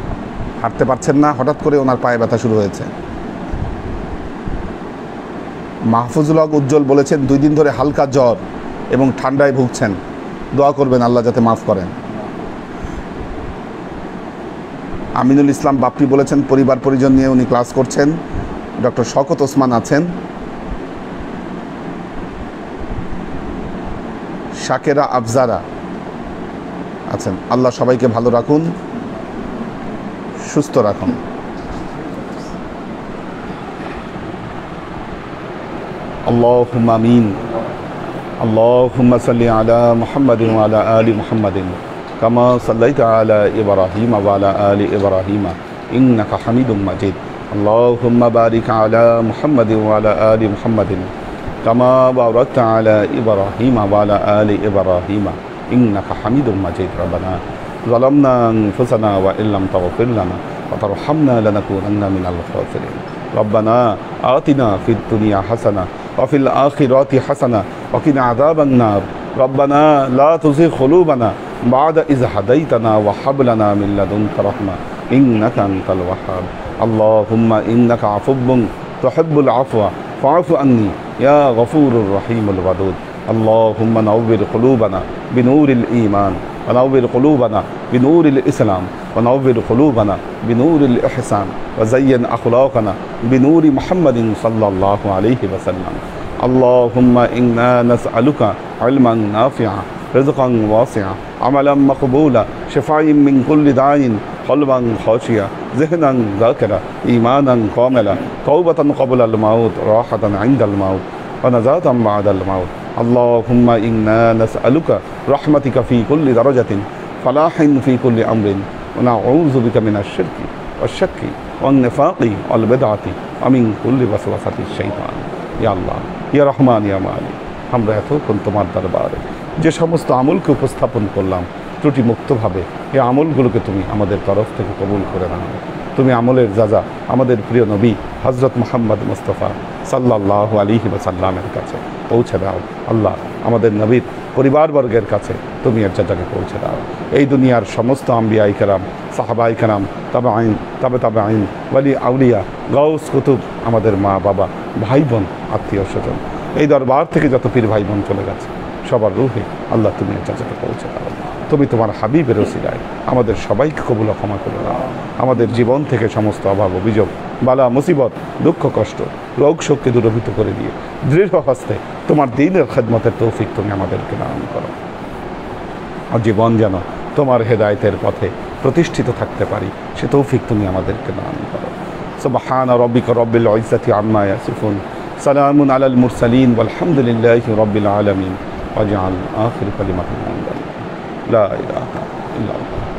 হাঁটতে পারছেন না, হঠাৎ করে ওনার পায়ে ব্যথা শুরু হয়েছে। মাহফুজুল হক উজ্জ্বল বলেছেন 2 দিন ধরে হালকা জ্বর এবং ঠান্ডায় ভুগছেন, দোয়া করবেন আল্লাহ যাতে মাফ করেন। আমিনুল ইসলাম বাপ্পি বলেছেন পরিবার পরিজন নিয়ে উনি ক্লাস করছেন। ডক্টর শওকত ওসমান আছেন, শাকেরা আফজারা আছেন। আল্লাহ সবাইকে ভালো রাখুন, সুস্থ রাখুন। আল্লাহুম্মা আমিন। আল্লাহুম্মা সাল্লি আলা মুহাম্মাদিন ওয়া আলা আলি মুহাম্মাদিন কামা সাল্লাইতা আলা ইব্রাহিম ওয়া আলা আলি ইব্রাহিম ইন্নাকা হামিদুম মাজিদ। আল্লাহুম্মা বারিক আলা মুহাম্মাদিন ওয়া আলা আলি মুহাম্মাদিন কামা বারাকতা আলা ইব্রাহিম ওয়া আলা আলি ইব্রাহিম ইন্নাকা হামিদুম মাজিদ। রব্বানা ظلمنا أنفسنا وإن لم تغفر لنا وترحمنا لنكونن من الخاسرين. ربنا آتنا في الدنيا حسنة وفي الآخرة حسنة وقنا عذاب النار. ربنا لا تزغ قلوبنا بعد إذ هديتنا وهب لنا من لدنك رحمة إنك أنت الوهاب اللهم إنك عفو تحب العفو فاعف عني يا غفور الرحيم الودود اللهم نور قلوبنا بنور الإيمان ونور قلوبنا بنور الإسلام ونور قلوبنا بنور الإحسان وزين أخلاقنا بنور محمد صلى الله عليه وسلم اللهم إنا نسألك علما نافعا رزقا واسعا عملا مقبولا شفاء من كل داء قلبا خاشيا ذهنا ذاكرا إيمانا كاملا توبة قبل الموت راحة عند الموت ونجاة بعد الموت اللهم إنا نسألك رحمتك في كل درجة فلاح في كل أمر ونعوذ بك من الشرك والشك والنفاق والبدعة ومن كل وسوسة الشيطان يا الله يا رحمن يا مالك আমরা এতক্ষণ তোমার দরবারে যে সমস্ত আমলকে উপস্থাপন করলাম ত্রুটি মুক্তভাবে এই আমলগুলোকে তুমি আমাদের তরফ থেকে কবুল করে নাও তুমি আমলের যাজা আমাদের প্রিয় নবী হযরত মুহাম্মদ মুস্তাফা সাল্লাল্লাহু আলাইহি ওয়াসাল্লামের কাছে পৌঁছে দাও আল্লাহ আমাদের নবীর পরিবারবর্গের কাছে তুমি এর যাজাকে পৌঁছে দাও এই দুনিয়ার সমস্ত আম্বিয়ায়ে কেরাম সাহাবায়ে কেরাম তাবেঈন তাবেঈন ওয়ালি আউলিয়া গাউস কুতুব আমাদের মা বাবা ভাই বোন আত্মীয় স্বজন এই দরবার থেকে যত পীর ভাই বোন চলে গেছে সবার রূহে আল্লাহ তুমি এর যাজাকে পৌঁছে দাও তুমি তোমার হাবিবের ওসিলায় আমাদের সবাইকে কবুল ক্ষমা করে দাও আমাদের জীবন থেকে সমস্ত অভাব অভিযোগ বালা মুসিবত দুঃখ কষ্ট রোগ শক্তি দূরীভূত করে দিয়ে দৃঢ় হস্তে তোমার দ্বীনের খেদমতের তৌফিক তুমি আমাদেরকে দান করো আর জীবন যেন তোমার হেদায়েতের পথে প্রতিষ্ঠিত থাকতে পারি সে তৌফিক তুমি আমাদেরকে দান করো সুবহানা রাব্বিকা রাব্বিল ইজ্জাতি আম্মা ইয়াসিফুন সালামুন আলাল মুরসালিন ওয়ালহামদুলিল্লাহি রাব্বিল আলামিন ওয়াজআল আখির কালিমাতিনা লা ইলাহা ইল্লাল্লাহ